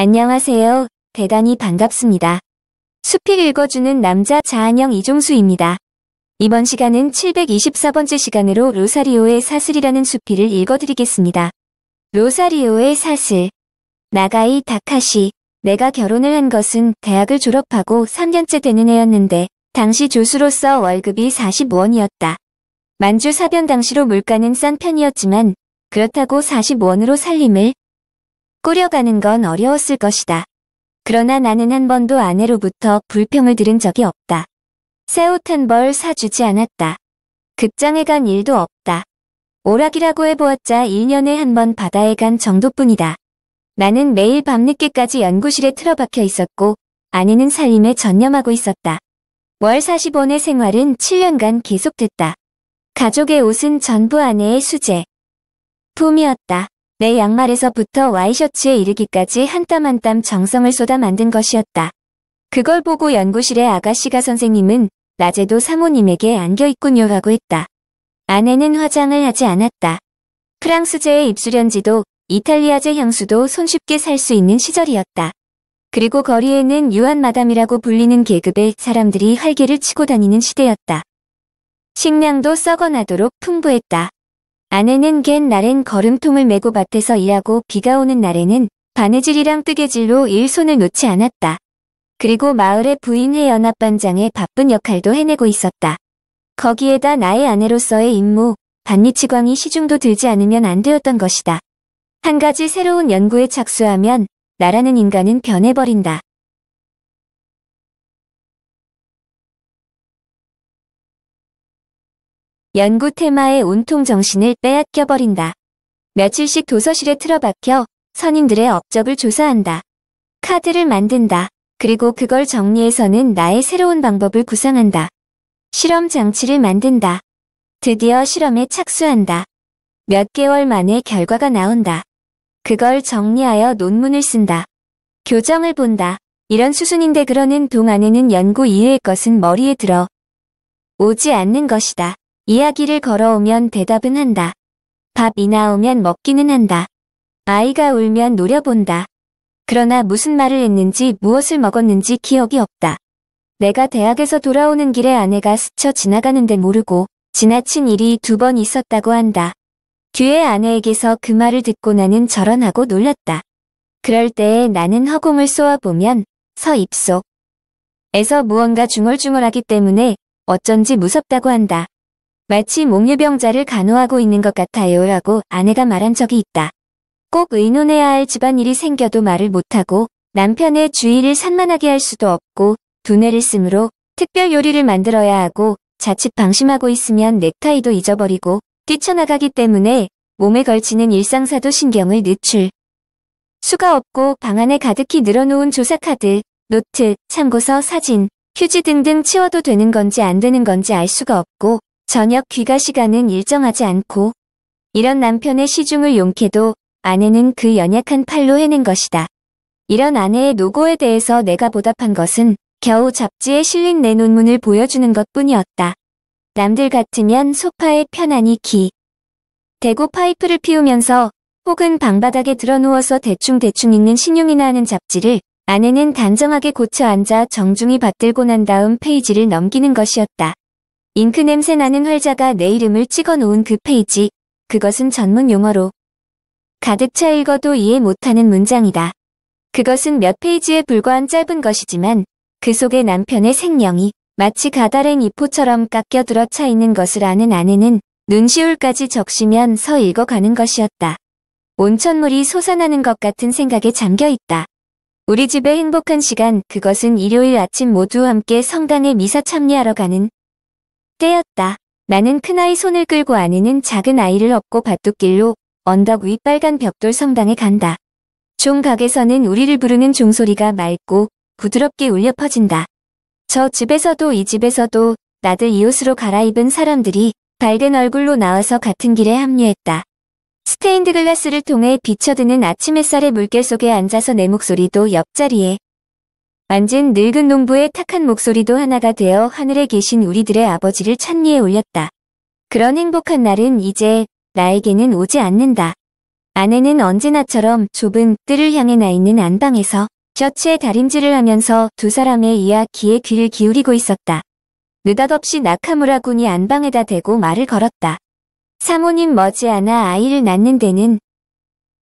안녕하세요. 대단히 반갑습니다. 숲이 읽어주는 남자 자한영 이종수입니다. 이번 시간은 724번째 시간으로 로사리오의 사슬이라는 수필을 읽어드리겠습니다. 로사리오의 사슬. 나가이 다카시. 내가 결혼을 한 것은 대학을 졸업하고 3년째 되는 해였는데 당시 조수로서 월급이 45원이었다. 만주 사변 당시로 물가는 싼 편이었지만 그렇다고 45원으로 살림을 꾸려가는 건 어려웠을 것이다. 그러나 나는 한 번도 아내로부터 불평을 들은 적이 없다. 새 옷 한 벌 사주지 않았다. 극장에 간 일도 없다. 오락이라고 해보았자 1년에 한 번 바다에 간 정도뿐이다. 나는 매일 밤늦게까지 연구실에 틀어박혀 있었고 아내는 살림에 전념하고 있었다. 월 40원의 생활은 7년간 계속됐다. 가족의 옷은 전부 아내의 수제 품이었다. 내 양말에서부터 와이셔츠에 이르기까지 한 땀 한 땀 정성을 쏟아 만든 것이었다. 그걸 보고 연구실의 아가씨가 선생님은 낮에도 사모님에게 안겨있군요라고 했다. 아내는 화장을 하지 않았다. 프랑스제의 입수련지도 이탈리아제 향수도 손쉽게 살 수 있는 시절이었다. 그리고 거리에는 유한 마담이라고 불리는 계급의 사람들이 활개를 치고 다니는 시대였다. 식량도 썩어나도록 풍부했다. 아내는 갠 날엔 거름통을 메고 밭에서 일하고 비가 오는 날에는 바느질이랑 뜨개질로 일손을 놓지 않았다. 그리고 마을의 부인회 연합반장의 바쁜 역할도 해내고 있었다. 거기에다 나의 아내로서의 임무, 반니치광이 시중도 들지 않으면 안 되었던 것이다. 한 가지 새로운 연구에 착수하면 나라는 인간은 변해버린다. 연구 테마에 온통 정신을 빼앗겨버린다. 며칠씩 도서실에 틀어박혀 선임들의 업적을 조사한다. 카드를 만든다. 그리고 그걸 정리해서는 나의 새로운 방법을 구상한다. 실험 장치를 만든다. 드디어 실험에 착수한다. 몇 개월 만에 결과가 나온다. 그걸 정리하여 논문을 쓴다. 교정을 본다. 이런 수순인데 그러는 동안에는 연구 이외의 것은 머리에 들어 오지 않는 것이다. 이야기를 걸어오면 대답은 한다. 밥이 나오면 먹기는 한다. 아이가 울면 노려본다. 그러나 무슨 말을 했는지 무엇을 먹었는지 기억이 없다. 내가 대학에서 돌아오는 길에 아내가 스쳐 지나가는데 모르고 지나친 일이 2번 있었다고 한다. 뒤에 아내에게서 그 말을 듣고 나는 절언하고 놀랐다. 그럴 때에 나는 허공을 쏘아보면 서 입속에서 무언가 중얼중얼하기 때문에 어쩐지 무섭다고 한다. 마치 몽유병자를 간호하고 있는 것 같아요 라고 아내가 말한 적이 있다. 꼭 의논해야 할 집안일이 생겨도 말을 못하고 남편의 주의를 산만하게 할 수도 없고 두뇌를 쓰므로 특별 요리를 만들어야 하고 자칫 방심하고 있으면 넥타이도 잊어버리고 뛰쳐나가기 때문에 몸에 걸치는 일상사도 신경을 늦출 수가 없고 방 안에 가득히 늘어놓은 조사카드, 노트, 참고서, 사진, 휴지 등등 치워도 되는 건지 안 되는 건지 알 수가 없고 저녁 귀가 시간은 일정하지 않고 이런 남편의 시중을 용케도 아내는 그 연약한 팔로 해낸 것이다. 이런 아내의 노고에 대해서 내가 보답한 것은 겨우 잡지에 실린 내 논문을 보여주는 것뿐이었다. 남들 같으면 소파에 편안히 대고 파이프를 피우면서 혹은 방바닥에 드러누워서 대충대충 읽는 신용이나 하는 잡지를 아내는 단정하게 고쳐 앉아 정중히 받들고 난 다음 페이지를 넘기는 것이었다. 잉크 냄새 나는 활자가 내 이름을 찍어 놓은 그 페이지, 그것은 전문 용어로 가득 차 읽어도 이해 못하는 문장이다. 그것은 몇 페이지에 불과한 짧은 것이지만 그 속에 남편의 생명이 마치 가다랭 이포처럼 깎여 들어 차 있는 것을 아는 아내는 눈시울까지 적시면 서 읽어가는 것이었다. 온천물이 솟아나는 것 같은 생각에 잠겨있다. 우리 집의 행복한 시간, 그것은 일요일 아침 모두 함께 성당에 미사 참여하러 가는 때였다. 나는 큰아이 손을 끌고 아내는 작은 아이를 업고 밭둑길로 언덕 위 빨간 벽돌 성당에 간다. 종각에서는 우리를 부르는 종소리가 맑고 부드럽게 울려 퍼진다. 저 집에서도 이 집에서도 나들 이 옷으로 갈아입은 사람들이 밝은 얼굴로 나와서 같은 길에 합류했다. 스테인드 글라스를 통해 비쳐드는 아침 햇살의 물결 속에 앉아서 내 목소리도 옆자리에 앉은 늙은 농부의 탁한 목소리도 하나가 되어 하늘에 계신 우리들의 아버지를 찬미에 올렸다. 그런 행복한 날은 이제 나에게는 오지 않는다. 아내는 언제나처럼 좁은 뜰을 향해 나 있는 안방에서 셔츠에 다림질을 하면서 두 사람의 이야기에 귀를 기울이고 있었다. 느닷없이 나카무라 군이 안방에다 대고 말을 걸었다. 사모님 머지않아 아이를 낳는 데는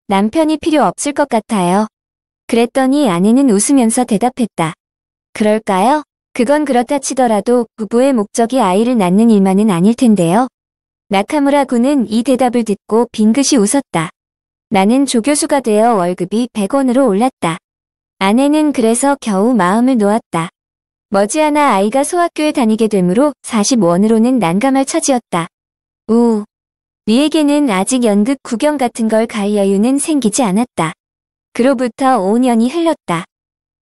남편이 필요 없을 것 같아요. 그랬더니 아내는 웃으면서 대답했다. 그럴까요? 그건 그렇다 치더라도 부부의 목적이 아이를 낳는 일만은 아닐 텐데요. 나카무라 군은 이 대답을 듣고 빙긋이 웃었다. 나는 조교수가 되어 월급이 100원으로 올랐다. 아내는 그래서 겨우 마음을 놓았다. 머지않아 아이가 소학교에 다니게 되므로 45원으로는 난감할 처지였다. 리에게는 아직 연극 구경 같은 걸 갈 여유는 생기지 않았다. 그로부터 5년이 흘렀다.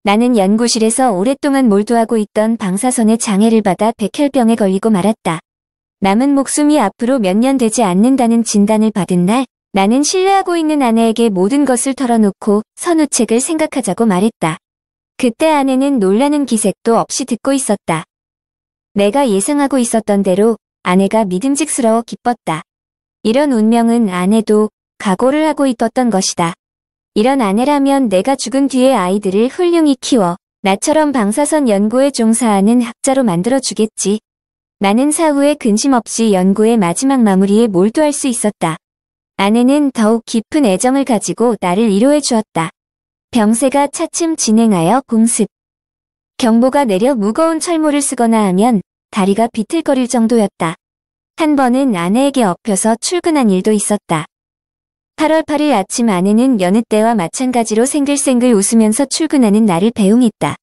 나는 연구실에서 오랫동안 몰두하고 있던 방사선의 장애를 받아 백혈병에 걸리고 말았다. 남은 목숨이 앞으로 몇 년 되지 않는다는 진단을 받은 날, 나는 신뢰하고 있는 아내에게 모든 것을 털어놓고 선후책을 생각하자고 말했다. 그때 아내는 놀라는 기색도 없이 듣고 있었다. 내가 예상하고 있었던 대로 아내가 믿음직스러워 기뻤다. 이런 운명은 아내도 각오를 하고 있었던 것이다. 이런 아내라면 내가 죽은 뒤에 아이들을 훌륭히 키워 나처럼 방사선 연구에 종사하는 학자로 만들어주겠지. 나는 사후에 근심 없이 연구의 마지막 마무리에 몰두할 수 있었다. 아내는 더욱 깊은 애정을 가지고 나를 위로해 주었다. 병세가 차츰 진행하여 공습. 경보가 내려 무거운 철모를 쓰거나 하면 다리가 비틀거릴 정도였다. 한 번은 아내에게 엎여서 출근한 일도 있었다. 8월 8일 아침 아내는 여느 때와 마찬가지로 생글생글 웃으면서 출근하는 나를 배웅했다.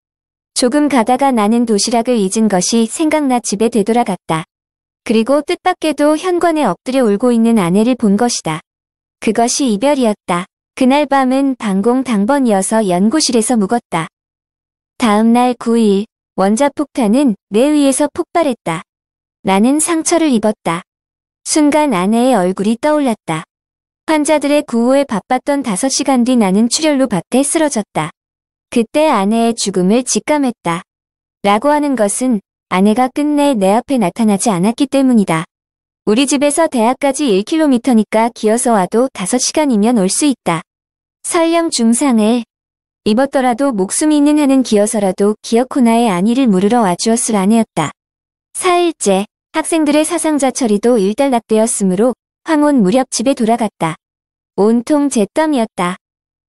조금 가다가 나는 도시락을 잊은 것이 생각나 집에 되돌아갔다. 그리고 뜻밖에도 현관에 엎드려 울고 있는 아내를 본 것이다. 그것이 이별이었다. 그날 밤은 방공당번이어서 연구실에서 묵었다. 다음 날 9일 원자폭탄은 내 위에서 폭발했다. 나는 상처를 입었다. 순간 아내의 얼굴이 떠올랐다. 환자들의 구호에 바빴던 5시간 뒤 나는 출혈로 밭에 쓰러졌다. 그때 아내의 죽음을 직감했다. 라고 하는 것은 아내가 끝내 내 앞에 나타나지 않았기 때문이다. 우리 집에서 대학까지 1km니까 기어서 와도 5시간이면 올 수 있다. 설령 중상을 입었더라도 목숨이 있는 한은 기어서라도 기어코나의 안위를 물으러 와주었을 아내였다. 4일째 학생들의 사상자 처리도 일단락되었으므로 황혼 무렵 집에 돌아갔다. 온통 잿더미였다.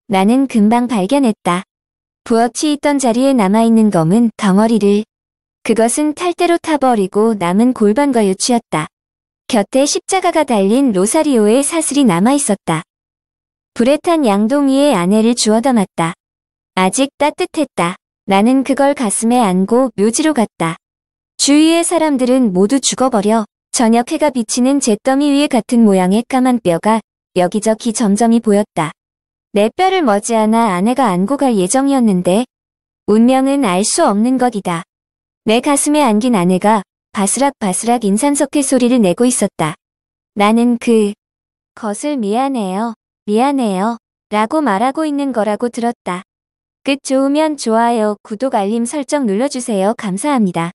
나는 금방 발견했다. 부엌이 있던 자리에 남아있는 검은 덩어리를. 그것은 탈대로 타버리고 남은 골반과 유치였다. 곁에 십자가가 달린 로사리오의 사슬이 남아있었다. 불에 탄 양동이에 아내를 주워 담았다. 아직 따뜻했다. 나는 그걸 가슴에 안고 묘지로 갔다. 주위의 사람들은 모두 죽어버려 저녁 해가 비치는 잿더미 위에 같은 모양의 까만 뼈가 여기저기 점점이 보였다. 내 뼈를 머지않아 아내가 안고 갈 예정이었는데 운명은 알 수 없는 것이다. 내 가슴에 안긴 아내가 바스락바스락 인산석회 소리를 내고 있었다. 나는 것을 미안해요, 미안해요 라고 말하고 있는 거라고 들었다. 끝 좋으면 좋아요, 구독 알림 설정 눌러주세요. 감사합니다.